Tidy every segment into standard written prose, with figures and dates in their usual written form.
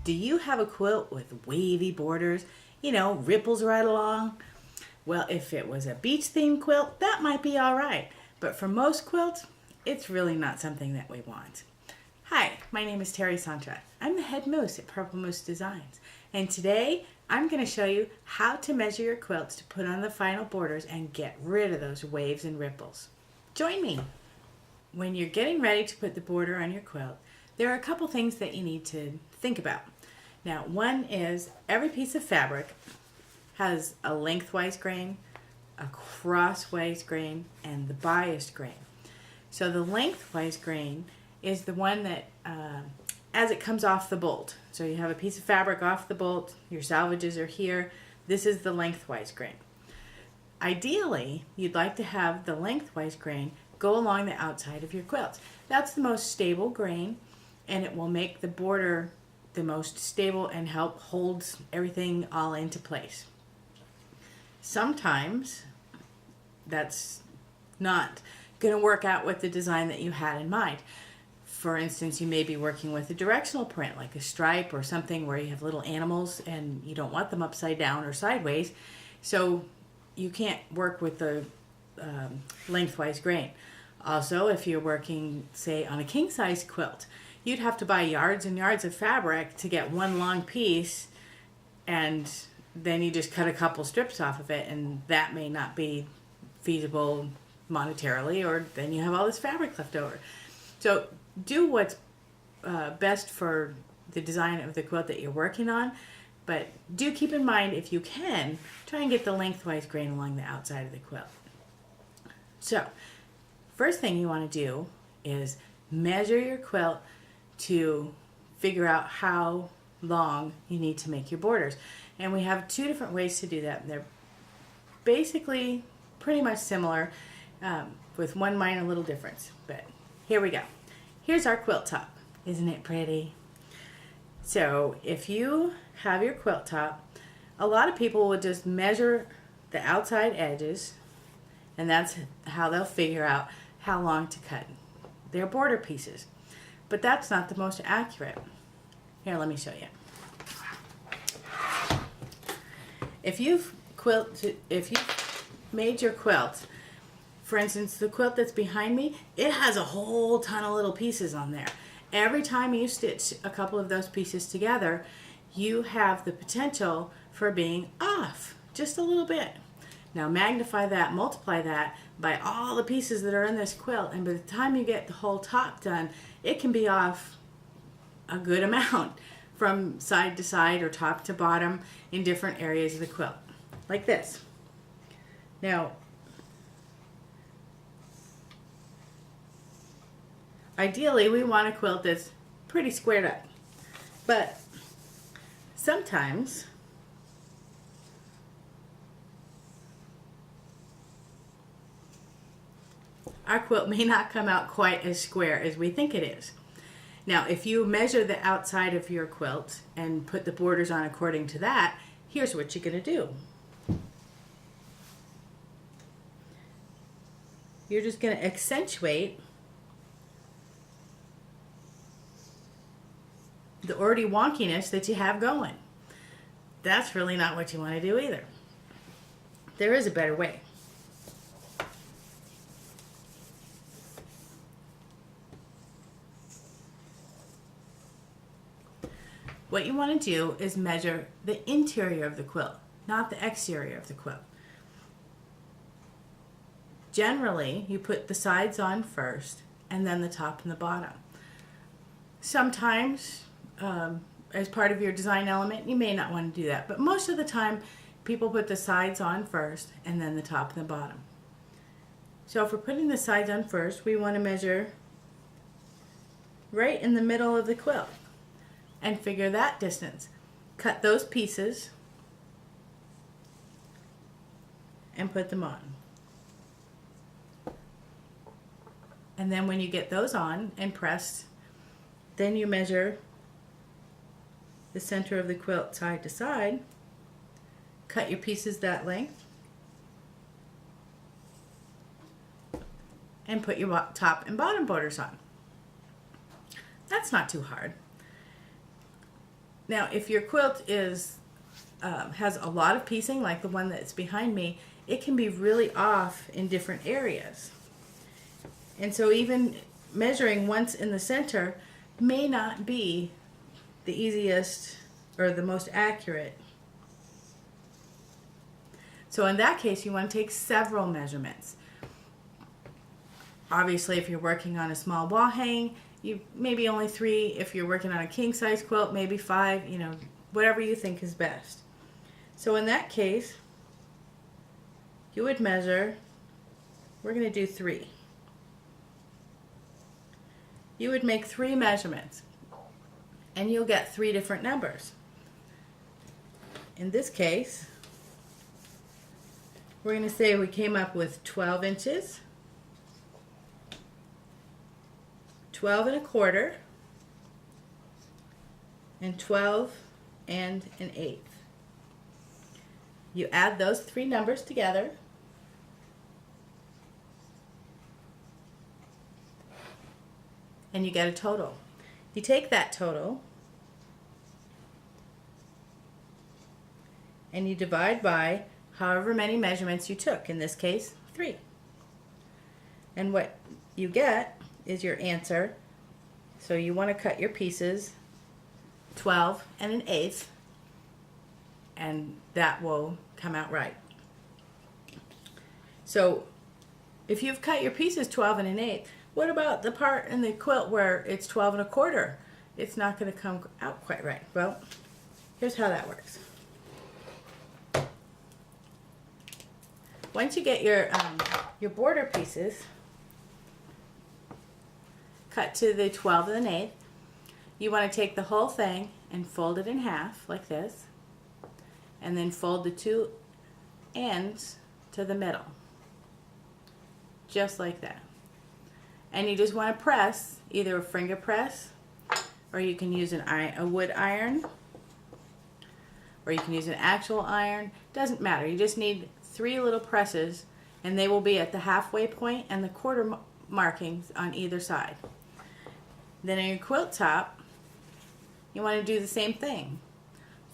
Do you have a quilt with wavy borders? Ripples right along? Well, if it was a beach themed quilt, that might be all right. But for most quilts, it's really not something that we want. Hi, my name is Terry Santra. I'm the head moose at Purple Moose Designs. And today, I'm going to show you how to measure your quilts to put on the final borders and get rid of those waves and ripples. Join me! When you're getting ready to put the border on your quilt, there are a couple things that you need to think about. Now, one is every piece of fabric has a lengthwise grain, a crosswise grain, and the biased grain. So the lengthwise grain is the one that as it comes off the bolt. So you have a piece of fabric off the bolt, your salvages are here, this is the lengthwise grain. Ideally, you'd like to have the lengthwise grain go along the outside of your quilt. That's the most stable grain, and it will make the border the most stable and help hold everything all into place. Sometimes that's not going to work out with the design that you had in mind. For instance, you may be working with a directional print like a stripe or something where you have little animals and you don't want them upside down or sideways, so you can't work with the lengthwise grain. Also, if you're working, say, on a king-size quilt, you'd have to buy yards and yards of fabric to get one long piece, and then you just cut a couple strips off of it, and that may not be feasible monetarily, or then you have all this fabric left over. So do what's best for the design of the quilt that you're working on, but do keep in mind, if you can, try and get the lengthwise grain along the outside of the quilt. So first thing you want to do is measure your quilt to figure out how long you need to make your borders. And we have two different ways to do that. They're basically pretty much similar, with one minor little difference. But here we go. Here's our quilt top. Isn't it pretty? So if you have your quilt top, a lot of people will just measure the outside edges, and that's how they'll figure out how long to cut their border pieces. But that's not the most accurate. Here, let me show you. If you've made your quilt, for instance, the quilt that's behind me, it has a whole ton of little pieces on there. Every time you stitch a couple of those pieces together, you have the potential for being off just a little bit. Now magnify that, multiply that by all the pieces that are in this quilt, and by the time you get the whole top done, it can be off a good amount from side to side or top to bottom in different areas of the quilt, like this. Now, ideally we want a quilt that's pretty squared up, but sometimes our quilt may not come out quite as square as we think it is. Now, if you measure the outside of your quilt and put the borders on according to that, here's what you're going to do. You're just going to accentuate the already wonkiness that you have going. That's really not what you want to do either. There is a better way. What you want to do is measure the interior of the quilt, not the exterior of the quilt. Generally, you put the sides on first and then the top and the bottom. Sometimes, as part of your design element, you may not want to do that, but most of the time people put the sides on first and then the top and the bottom. So if we're putting the sides on first, we want to measure right in the middle of the quilt and figure that distance. Cut those pieces and put them on. And then when you get those on and pressed, then you measure the center of the quilt side to side, cut your pieces that length, and put your top and bottom borders on. That's not too hard. Now, if your quilt has a lot of piecing, like the one that's behind me, it can be really off in different areas. And so even measuring once in the center may not be the easiest or the most accurate. So in that case, you want to take several measurements. Obviously, if you're working on a small wall hang, you maybe only 3. If you're working on a king size quilt, maybe 5, whatever you think is best. So in that case, you would measure, we're going to do 3. You would make 3 measurements, and you'll get 3 different numbers. In this case, we're going to say we came up with 12 inches, 12 1/4, and 12 1/8. You add those 3 numbers together, and you get a total. You take that total and you divide by however many measurements you took, in this case 3. And what you get is your answer. So you want to cut your pieces 12 1/8, and that will come out right. So if you've cut your pieces 12 1/8, what about the part in the quilt where it's 12 1/4? It's not going to come out quite right. Well, here's how that works. Once you get your border pieces cut to the 12 1/8, you want to take the whole thing and fold it in half like this, and then fold the 2 ends to the middle, just like that. And you just want to press, either a finger press, or you can use a wood iron, or you can use an actual iron. Doesn't matter. You just need 3 little presses, and they will be at the halfway point and the quarter markings on either side. Then on your quilt top, you want to do the same thing.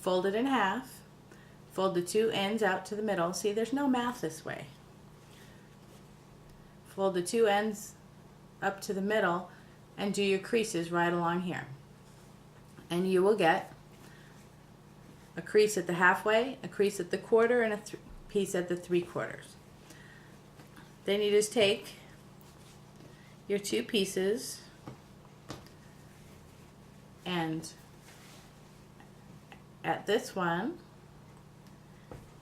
Fold it in half, fold the 2 ends out to the middle. See, there's no math this way. Fold the 2 ends up to the middle and do your creases right along here. And you will get a crease at the halfway, a crease at the quarter, and a piece at the 3/4. Then you just take your 2 pieces and at this one,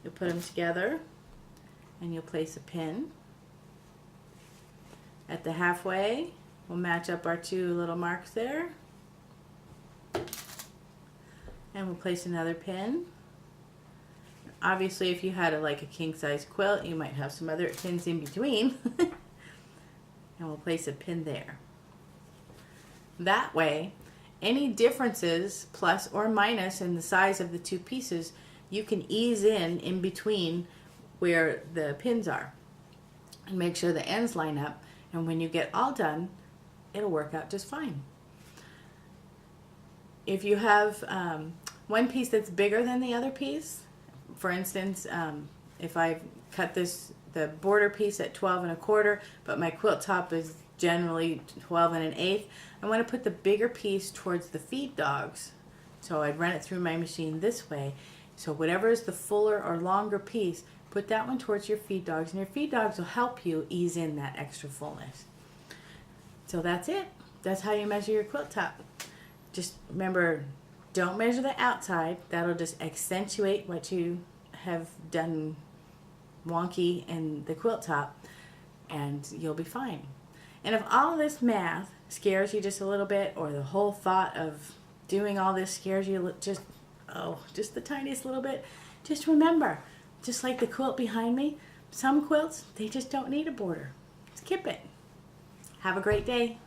you'll put them together and you'll place a pin. At the halfway, we'll match up our 2 little marks there. And we'll place another pin. Obviously, if you had like a king size quilt, you might have some other pins in between. And we'll place a pin there. That way, any differences, plus or minus, in the size of the 2 pieces, you can ease in between where the pins are. And make sure the ends line up. And when you get all done, it'll work out just fine. If you have one piece that's bigger than the other piece, for instance, if I've cut the border piece at 12 1/4, but my quilt top is generally 12 1/8, I want to put the bigger piece towards the feed dogs. So I'd run it through my machine this way. So whatever is the fuller or longer piece, put that one towards your feed dogs, and your feed dogs will help you ease in that extra fullness. So that's it. That's how you measure your quilt top. Just remember, don't measure the outside. That'll just accentuate what you have done wonky in the quilt top, and you'll be fine. And if all this math scares you just a little bit, or the whole thought of doing all this scares you just the tiniest little bit, just remember, just like the quilt behind me, some quilts, they just don't need a border. Skip it. Have a great day.